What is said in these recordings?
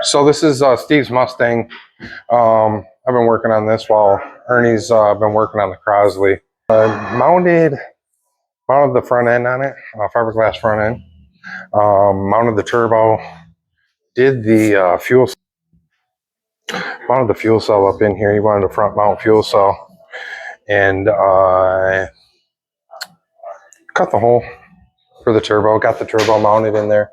So this is Steve's Mustang. I've been working on this while Ernie's been working on the Crosley. Mounted the front end on it, fiberglass front end. Mounted the turbo. Did the mounted the fuel cell up in here. He wanted a front mount fuel cell, and cut the hole for the turbo. Got the turbo mounted in there.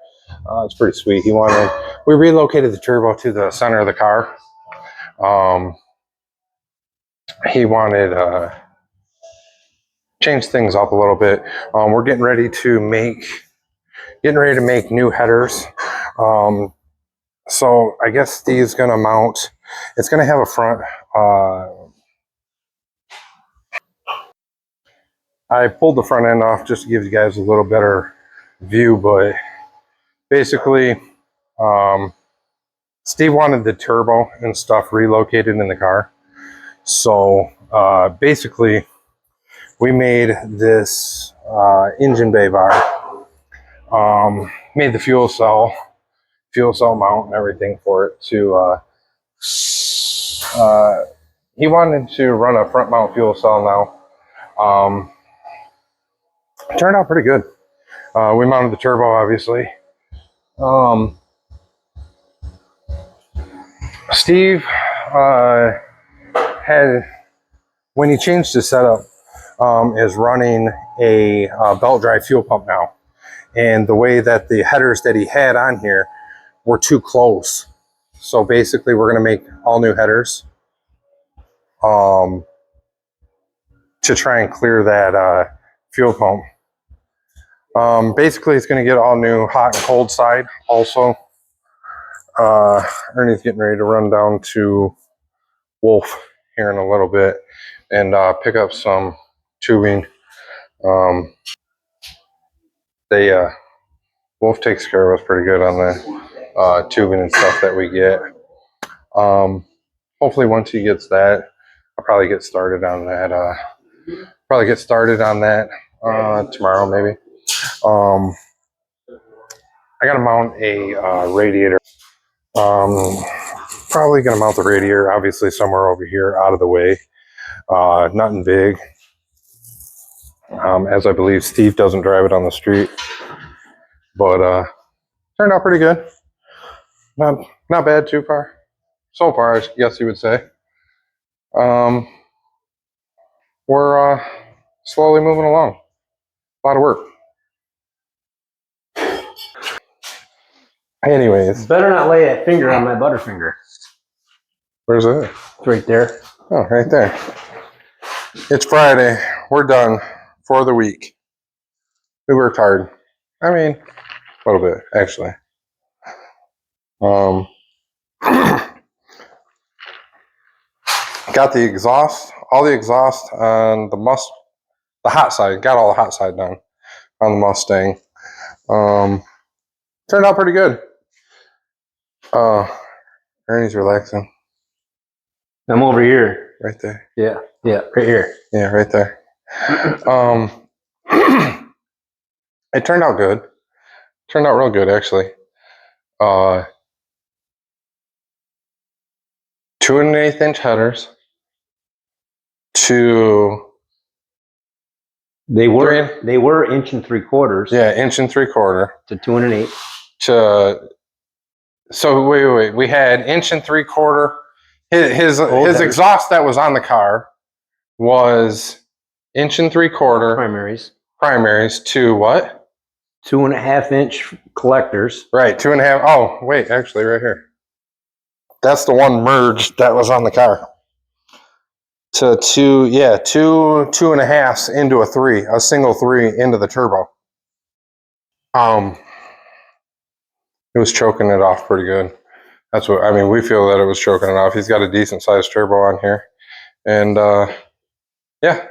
It's pretty sweet. We relocated the turbo to the center of the car. He wanted change things up a little bit. We're getting ready to make new headers. So I guess Steve's gonna mount. It's gonna have a front. I pulled the front end off just to give you guys a little better view, but basically, Steve wanted the turbo and stuff relocated in the car. So basically, we made this engine bay bar, made the fuel cell mount and everything for it to, he wanted to run a front mount fuel cell now. Turned out pretty good. We mounted the turbo, obviously. Steve had, when he changed his setup, is running a belt drive fuel pump now. And the way that the headers that he had on here were too close. So basically we're gonna make all new headers to try and clear that fuel pump. Basically it's gonna get all new hot and cold side also. Ernie's getting ready to run down to Wolf here in a little bit and pick up some tubing. Wolf takes care of us pretty good on the tubing and stuff that we get. Hopefully once he gets that, I'll probably get started on that. Tomorrow maybe. I gotta mount a radiator. Probably gonna mount the radiator obviously somewhere over here out of the way. Nothing big. As I believe Steve doesn't drive it on the street. But turned out pretty good. Not bad too far. So far, I guess you would say. We're slowly moving along. A lot of work. Anyways. Better not lay that finger on my butterfinger. Where's that? It's right there. Oh, right there. It's Friday. We're done for the week. We worked hard. I mean, a little bit, actually. Got the exhaust, all the exhaust on the hot side. Got all the hot side done on the Mustang. Turned out pretty good. Ernie's relaxing. I'm over here. Right there. Yeah, right here. Yeah, right there. It turned out good. Turned out real good, actually. 2 1/8 inch headers. They were 1 3/4. Yeah, 1 3/4 to 2 1/8. So wait. We had 1 3/4. His exhaust that was on the car was 1 3/4 primaries to what? 2.5 inch collectors. Right, 2.5. Oh, wait, actually, right here. That's the one merged that was on the car. To 2.5s into a single 3 into the turbo. It was choking it off pretty good. That's what I mean. We feel that it was choking it off. He's got a decent sized turbo on here, and yeah.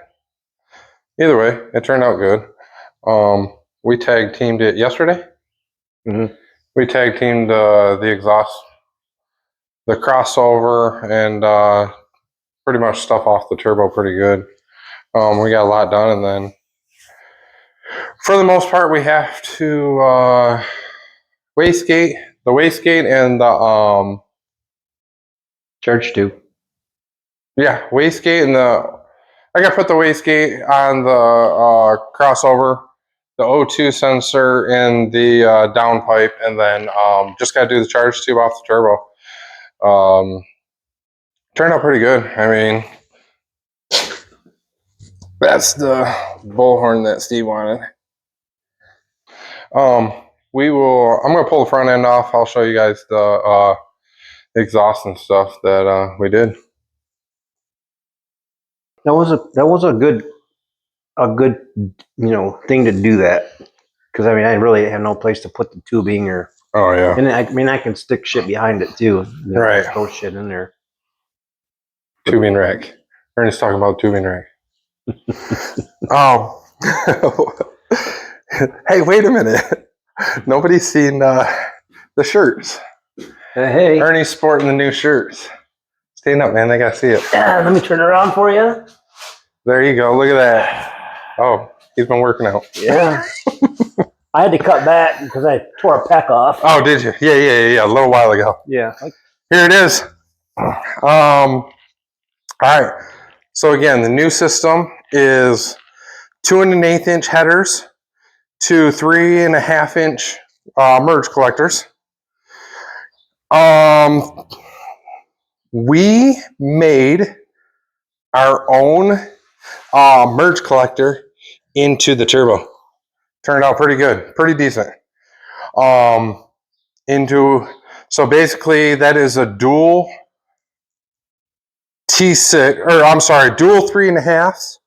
Either way, it turned out good. We tag teamed it yesterday. Mm-hmm. We tag teamed the exhaust, the crossover, and pretty much stuff off the turbo pretty good. We got a lot done, and then for the most part, we have to wastegate the wastegate and the Charge tube. yeah, wastegate and I gotta put the wastegate on the crossover, the O2 sensor in the downpipe, and then just gotta do the charge tube off the turbo. Turned out pretty good. I mean, that's the bullhorn that Steve wanted. I'm gonna pull the front end off. I'll show you guys the exhaust and stuff that we did. That was a good thing to do that, because I mean I really had no place to put the tubing or. Oh yeah. And I mean I can stick shit behind it too. Right. Throw shit in there. Tubing rack. Ernie's talking about tubing rack. Oh. Hey, wait a minute. Nobody's seen the shirts. Hey. Ernie's sporting the new shirts. Stand up, man. They gotta see it. Let me turn it around for you. There you go. Look at that. Oh, he's been working out. Yeah. I had to cut back because I tore a pec off. Oh, did you? Yeah. A little while ago. Yeah. Here it is. All right. So again, the new system is 2 1/8 inch headers to 3 1/2 inch merge collectors. We made our own merge collector into the turbo. Turned out pretty good, pretty decent. So basically that is a dual T6, or I'm sorry, dual 3 1/2s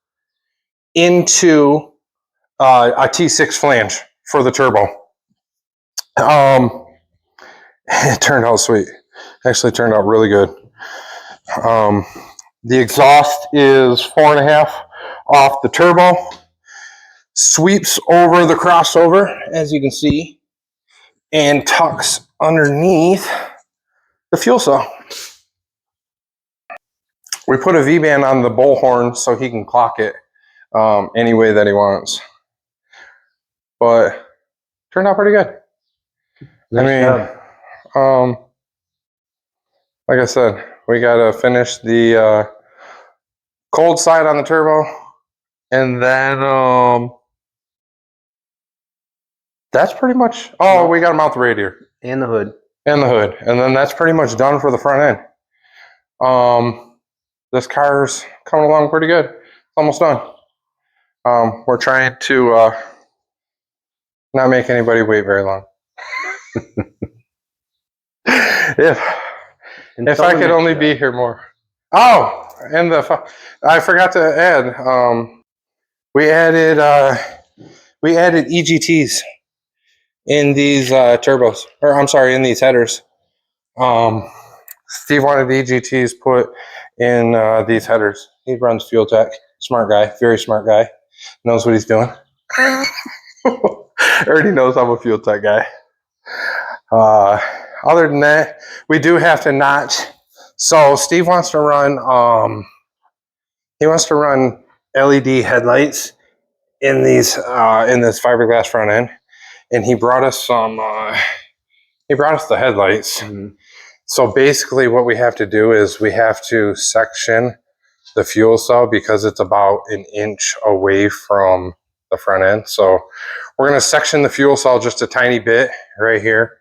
into a T6 flange for the turbo. It turned out sweet. Actually turned out really good. The exhaust is 4 1/2 off the turbo. Sweeps over the crossover, as you can see, and tucks underneath the fuel cell. We put a V-band on the bullhorn so he can clock it any way that he wants. But turned out pretty good. Nice job. Like I said, we gotta finish the cold side on the turbo, and then that's pretty much. Oh, we gotta mount the radiator and the hood, and then that's pretty much done for the front end. This car's coming along pretty good. It's almost done. We're trying to not make anybody wait very long. If I could only be here more. Oh, and I forgot to add. We added EGTs in these turbos, or I'm sorry, in these headers. Steve wanted EGTs put in these headers. He runs Fuel Tech. Smart guy, very smart guy. Knows what he's doing. Already knows I'm a Fuel Tech guy. Other than that, we do have to notch. So Steve wants to run. He wants to run LED headlights in these in this fiberglass front end, and he brought us some. He brought us the headlights. Mm-hmm. So basically, what we have to do is we have to section the fuel cell because it's about 1 inch away from the front end. So we're going to section the fuel cell just a tiny bit right here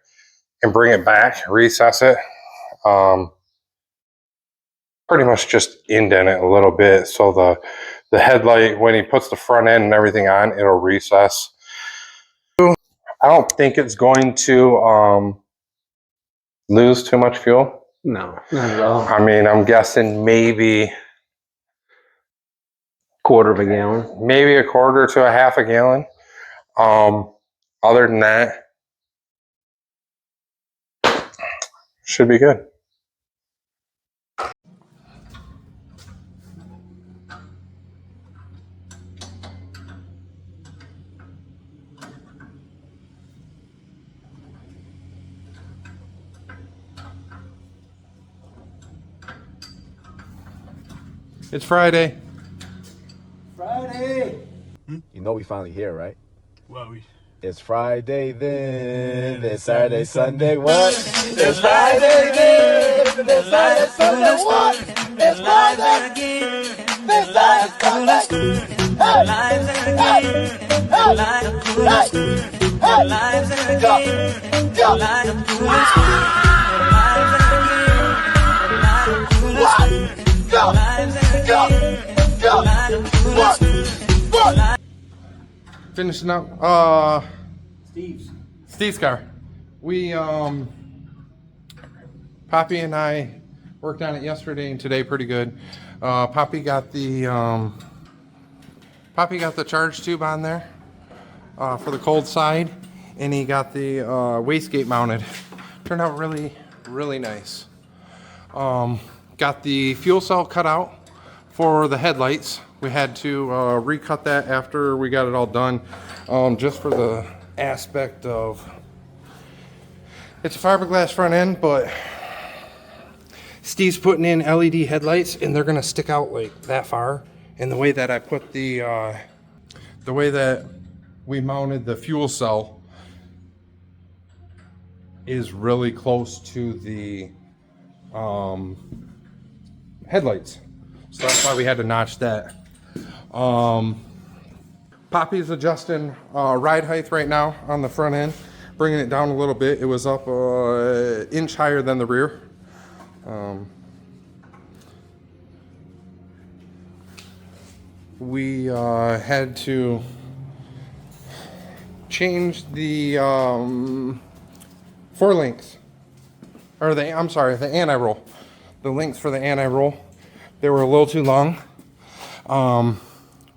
and bring it back, recess it. Pretty much just indent it a little bit so the headlight, when he puts the front end and everything on, it'll recess. I don't think it's going to lose too much fuel. No, not at all. I mean, I'm guessing maybe quarter of a gallon, maybe a quarter to a half a gallon. Other than that, should be good. It's Friday. Friday! You know we finally here, right? Well, It's Friday then, it's Saturday, Sunday, what? It's Friday then, it's Saturday, Sunday, what? It's Friday again, it's Saturday, Sunday, Finishing up Steve's car. We Poppy and I worked on it yesterday and today pretty good. Poppy got the charge tube on there for the cold side, and he got the wastegate mounted. Turned out really nice. Got the fuel cell cut out for the headlights. We had to recut that after we got it all done, just for the aspect of it's a fiberglass front end, but Steve's putting in LED headlights and they're gonna stick out like that far. And the way that I put the way that we mounted the fuel cell is really close to the headlights. So that's why we had to notch that. Poppy's adjusting ride height right now on the front end, bringing it down a little bit. It was up an inch higher than the rear. We had to change the four links, or the anti-roll. The links for the anti-roll, they were a little too long.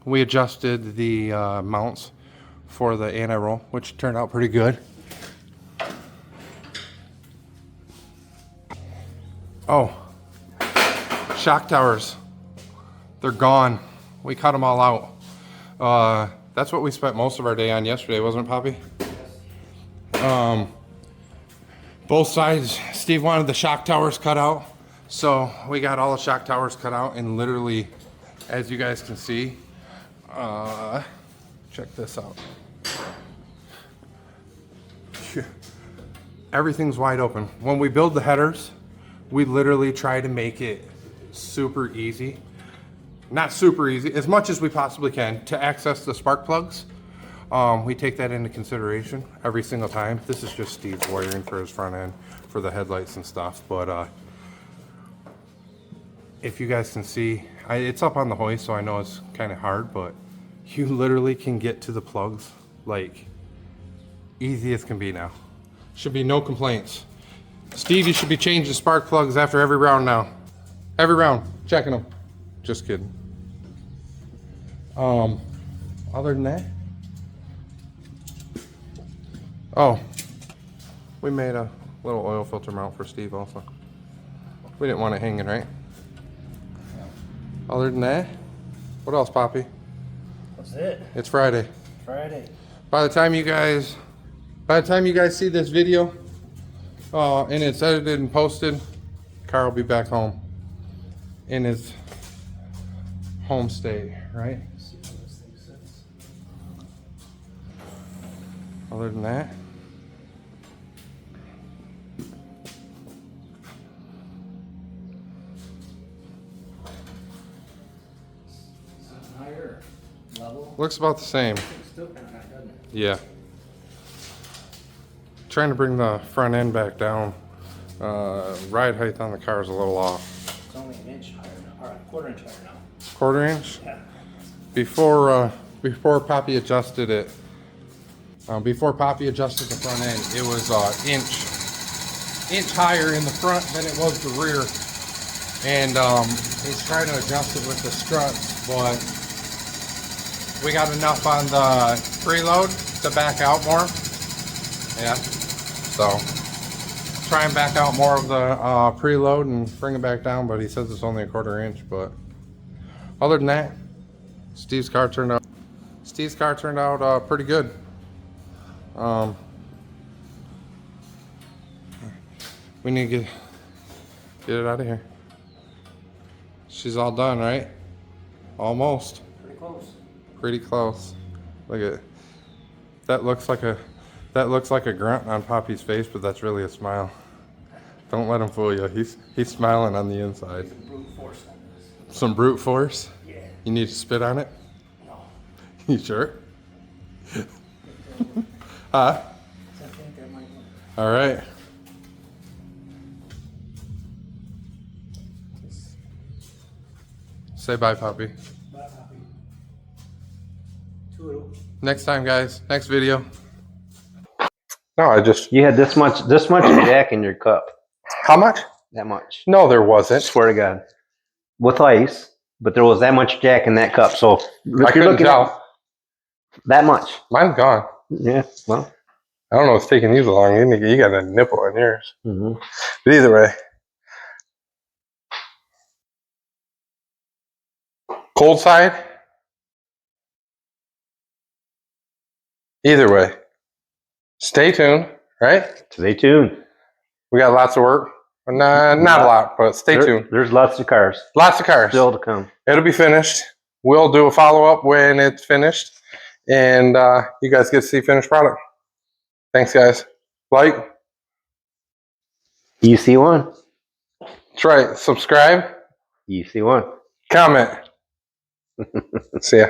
We adjusted the mounts for the anti-roll, which turned out pretty good. Oh, shock towers. They're gone. We cut them all out. That's what we spent most of our day on yesterday, wasn't it, Poppy? Both sides, Steve wanted the shock towers cut out. So we got all the shock towers cut out, and literally, as you guys can see, check this out. Everything's wide open. When we build the headers, we literally try to make it super easy. Not super easy, as much as we possibly can, to access the spark plugs. We take that into consideration every single time. This is just Steve's wiring for his front end, for the headlights and stuff. But if you guys can see, it's up on the hoist, so I know it's kind of hard, but you literally can get to the plugs like easy as can be now. Should be no complaints. Steve, you should be changing spark plugs after every round now. Every round, checking them. Just kidding. Other than that, oh, we made a little oil filter mount for Steve also. We didn't want it hanging, right? Other than that, what else, Poppy? That's it. It's Friday. Friday. By the time you guys see this video, and it's edited and posted, Car will be back home in his home state, right? Other than that, Higher level. looks about the same. It's still kind of high, doesn't it? Yeah. Trying to bring the front end back down. Ride height on the car is a little off. It's only an inch higher now, or a quarter inch higher now. Quarter inch? Yeah. Before Poppy adjusted it, before Poppy adjusted the front end, it was inch higher in the front than it was the rear. And he's trying to adjust it with the struts, but we got enough on the preload to back out more. Yeah, so try and back out more of the preload and bring it back down, but he says it's only a quarter inch. But other than that, Steve's car turned out pretty good. We need to get it out of here. She's all done, right? Almost. Pretty close. Pretty close. Look at it. That looks like a grunt on Poppy's face, but that's really a smile. Don't let him fool you. He's smiling on the inside. Brute force on this. Some brute force? Yeah. You need to spit on it? No. You sure? Huh? I think that might work. All right. Say bye, Poppy. Bye, Poppy. Toodle. Next time, guys. Next video. No, I just... You had this much Jack in your cup. How much? That much. No, there wasn't. Swear to God. With ice, but there was that much Jack in that cup. So I you're couldn't looking tell. at that much. Mine's gone. Yeah. Well. I don't know what's taking you so long. You got a nipple on yours. Mm-hmm. But either way. Cold side? Either way. Stay tuned, right? Stay tuned. We got lots of work. Not a lot, but stay tuned. There's lots of cars. Lots of cars. Still to come. It'll be finished. We'll do a follow-up when it's finished. And you guys get to see finished product. Thanks, guys. Like. EC1. That's right. Subscribe. EC1. Comment. See ya.